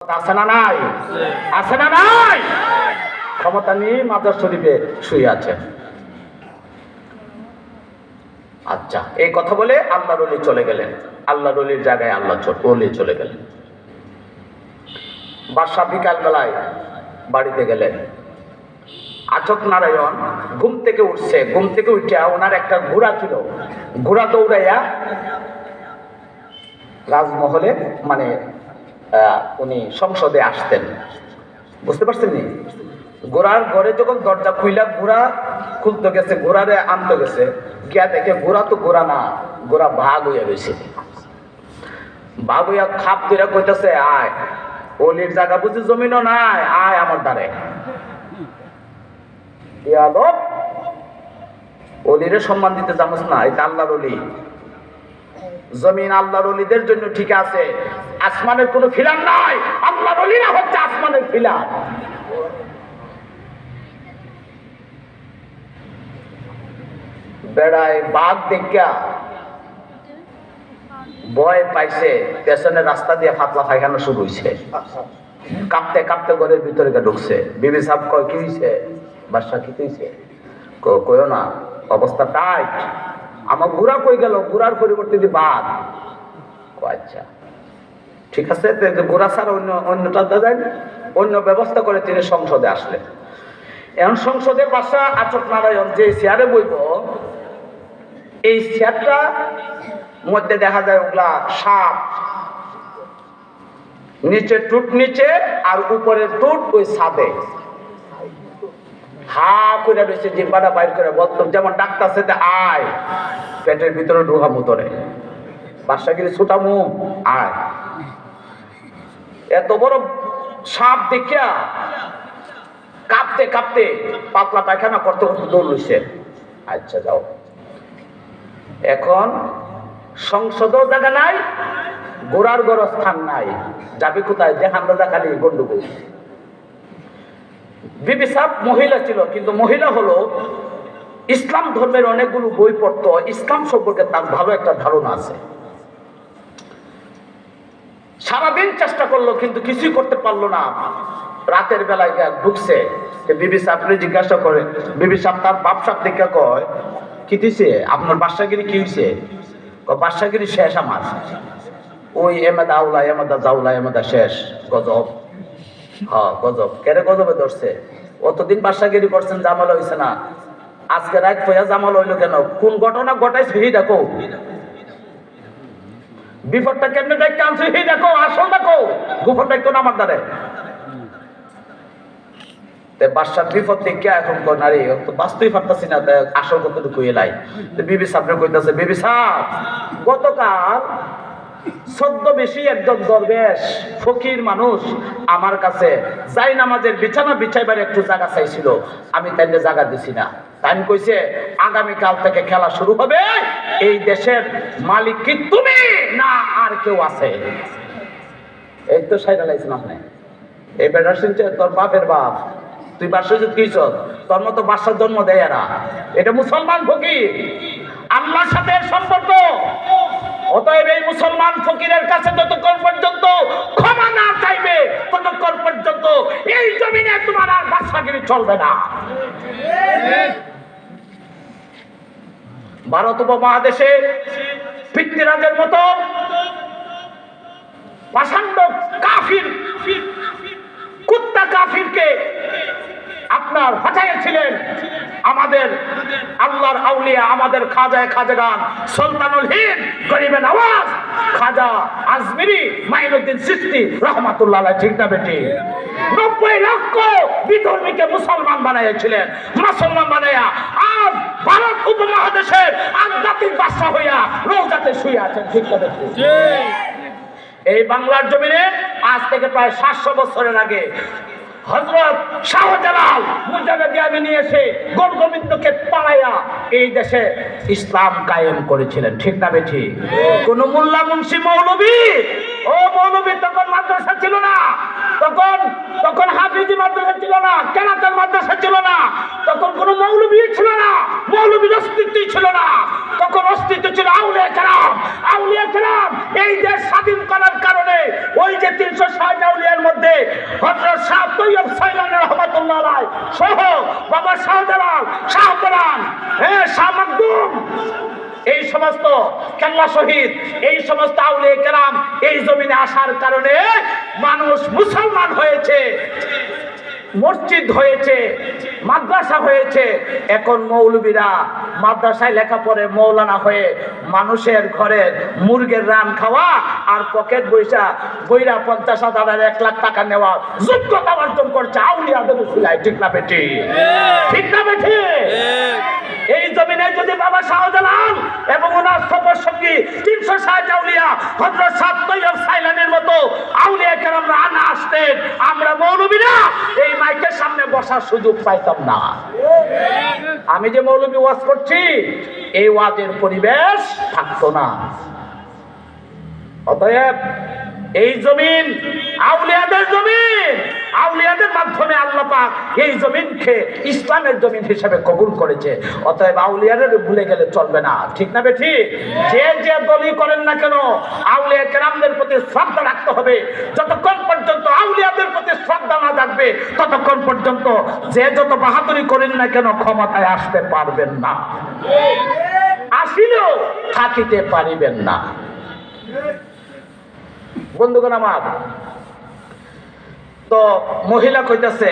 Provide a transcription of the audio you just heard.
ক্ষমতা আছে না নাই? আছে না নাই? ক্ষমতা নিয়ে মাজার শরীফে শুয়ে আছে। আচ্ছা, এই কথা বলে আল্লাহর ওলি চলে গেলেন। আল্লাহর ওলির জায়গায় আল্লাহর ওলি চলে গেলেন। বাদশা বিকাল বেলায় বাড়িতে গেলেন। আচক নারায়ণ ঘুম থেকে উঠছে। ঘুম থেকে উঠিয়া ওনার একটা ঘোড়া ছিল, ঘোড়া দৌড়াইয়া রাজমহলে মানে উনি সংসদে আসতেন। বুঝতে পারছেন নি? ঘোড়ার ঘরে যখন দরজা খুইলা ঘোড়া খুলতে গেছে, ঘোড়ারে আনতে গেছে, গিয়া দেখে ঘোড়া তো ঘোড়া না, ঘোড়া ভাগ হইয়া রয়েছে। ভাগ হইয়া খাপ ধরে কইতেছে, আয়, অলির জায়গা বুঝি জমিনও নাই, আয় আমার দ্বারে। অলিরে সম্মান দিতে জানোস না? এটা আল্লাহর অলি। জমিন আল্লাহর অলিদের জন্য ঠিক আছে, আসমানের কোনো ফিলার নাই। আল্লাহর অলিরা হচ্ছে আসমানের ফিলার। বেড়ায় বাঘ দেখা ভয় পাইছে, পেছনের রাস্তা দিয়ে পাতলা পায়খানা শুরু হয়েছে। কাঁপতে কাঁপতে ঘরের ভিতরে ঢুকছে। বিবি সাহেব কয়, কি হয়েছে বাদশা, কি হয়েছে? কইও না, অবস্থা টাইট। আমার ঘোড়া কই গেল? ঘোড়ার পরিবর্তে দি বাঘ। আচ্ছা ঠিক আছে, ঘোড়া ছাড়া অন্যটা দেন, অন্য ব্যবস্থা করে তিনি সংসদে আসলেন। এখন সংসদে বাদশা আচক নারায়ণ যে চেয়ারে বইব, এই চেয়ারটা মধ্যে দেখা যায় ওগুলা সাপ, নিচে টুট নিচে আর উপরের টুট ওই ছাদে। হা করে রয়েছে, জিব্বাটা বাইর করে বলতো, যেমন ডাক্তার সাথে আয়, পেটের ভিতরে ঢুকা মুতরে বাদশাগিরি ছুটামু আয়। এত বড় সাপ দেখিয়া কাঁপতে কাঁপতে পাতলা পায়খানা করতে করতে দৌড় লইছে। আচ্ছা যাও। এখন সংসদও জায়গা নাই, গোড়ার গড় স্থান নাই, যাবে কোথায়? দেখান রাজা খালি গন্ডগোল। বিবি সাহেব মহিলা ছিল, কিন্তু মহিলা হলো ইসলাম ধর্মের অনেকগুলো বই পড়তো, ইসলাম সম্পর্কে তার ভালো একটা ধারণা আছে। সারাদিন চেষ্টা করলো কিন্তু কিছুই করতে পারলো না। রাতের বেলায় ঢুকছে, বিবি সাহেবকে জিজ্ঞাসা করে, বিবি সাহেব তার বাপ সাহেব দেখে কয়, কি দিছে আপনার বাদশাগিরি? কি হয়েছে? বাদশাগিরি শেষ আমার, ওই এমেদা আউলা এমেদা জাউলা এমেদা শেষ, গজব। হ্যাঁ গজব। কেরে গজবে ধরছে? অতদিন বাদশাগিরি করছেন, জামাল হয়েছে না, আজকে রাত হইয়া জামাল হইলো কেন? কোন ঘটনা ঘটাইছে হি দেখো, বিপদটা কেমনে দেখতে আনছে হি দেখো, আসল দেখো, গোপন দেখতো না আমার দ্বারে। বাদশার বিপদ দেখে এখন নারী বাঁচতেই পারতাছি না, আসল কতটুকু এলাই। বিবি সাহেব কইতাছে, বিবি সাহেব গতকাল ছদ্মবেশী একজন দরবেশ ফকির মানুষ আমার কাছে যাই নামাজের বিছানা বিছাইবার একটু জায়গা চাইছিল, আমি তাইলে জায়গা দিছি না। তাই কইছে আগামীকাল থেকে খেলা শুরু হবে, এই দেশের মালিক কি তুমি না আর কেউ আছে? এই তো সাইডা লাইছেন আপনি। এই বেটার শুনছে তোর বাপের বাপ, তুই বাদশাহ কিছ? তোর মতো বাদশার জন্ম দেয় এরা। এটা মুসলমান ফকির, আল্লাহর সাথে সম্পর্ক। অতএব এই মুসলমান ফকিরের কাছে যতক্ষণ পর্যন্ত ক্ষমা না চাইবে, ততক্ষণ পর্যন্ত এই জমিনে তোমার আর বাদশাগিরি চলবে না। ভারত উপমহাদেশে পৃথ্বীরাজের মতো পাষাণ্ড কাফির, কুত্তা কাফিরকে আপনার হটাইছিলেন আমাদের আল্লাহর আউলিয়া, আমাদের খাজায়ে খাজাগান সুলতানুল হিন্দ গরিবে নওয়াজ খাজা আজমিরি মাইনুদ্দিন চিশতি রাহমাতুল্লাহ আলাইহি। ঠিক না বেটি? 90 লক্ষ বিধর্মীকে মুসলমান বানাইছিলেন। মুসলমান বানাইয়া আজ ভারত উপমহাদেশের আধ্যাত্মিক বাদশা হইয়া রওজাতে শুয়ে আছেন। ঠিক না বেটি? এই বাংলার জমিনে আজ থেকে প্রায় 700 বছরের আগে হযরত শাহজালাল মুজাহিদিয়ামি নিয়ে এসে গোবিন্দকে তাড়াইয়া এই দেশে ইসলাম কায়েম করেছিলেন। ঠিক না বেঠি? কোন মোল্লা মুন্সি মৌলবী, ও মৌলবী তখন মাদ্রাসা ছিল না, তখন হাফিজি মাদ্রাসা ছিল না, কেরাতের মাদ্রাসা ছিল না, তখন কোন মৌলবী ছিল না, মৌলবীর অস্তিত্বই ছিল না। তখন অস্তিত্ব ছিল আউলিয়া কেরাম। আউলিয়া কেরাম এই দেশ স্বাধীন করার কারণে ওই যে 360 আউলিয়ার মধ্যে তৈয়ব সাইলানী রহমাতুল্লাহ আলাইহি সহ বাবা শাহজালাল, শাহপরান, শাহ মাকদুম, এই সমস্ত কেল্লা শহীদ, এই সমস্ত আউলিয়া কেরাম এই জমিনে আসার কারণে মানুষ মুসলমান হয়েছে, মসজিদ হয়েছে, মাদ্রাসা হয়েছে। এখন মৌলবীরা মাদ্রাসায় লেখা পড়ে মৌলানা হয়ে মানুষের ঘরে মুরগের রান খাওয়া আর পকেট বইরা 50,000 আর 1 লাখ টাকা নেওয়া যোগ্যতা অর্জন করছে আউলিয়াদের উসিলায়। ঠিক না বেটি? ঠিক না বেটি? এই জমিনে যদি বাবা শাহজালাল এবং ওনার সফর সঙ্গী 360 আউলিয়া হযরত শাহ তৈয়ব সাইলানের মতো আউলিয়া কেরামরা না আসতেন, আমরা মৌলবীরা এই মাইকের সামনে বসার সুযোগ পাইতাম না। আমি যে মৌলবী ওয়াজ করছি, এই ওয়াজের পরিবেশ থাকতো না। অতএব এই জমিন আউলিয়াদের জমিন, আউলিয়াদের মাধ্যমে আল্লাহ পাক এই জমিনকে ইসলামের জমিন হিসেবে কবুল করেছে। অতএব আউলিয়াদের ভুলে গেলে চলবে না। ঠিক না বেঠি? যে যে দলই করেন না কেন আউলিয়া কেরামদের প্রতি শ্রদ্ধা রাখতে হবে। যতক্ষণ পর্যন্ত আউলিয়াদের প্রতি শ্রদ্ধা না থাকবে ততক্ষণ পর্যন্ত যে যত বাহাদুরি করেন না কেন ক্ষমতায় আসতে পারবেন না, আসিলেও থাকিতে পারিবেন না। বন্ধুগণ আমার, তো মহিলা কইতাছে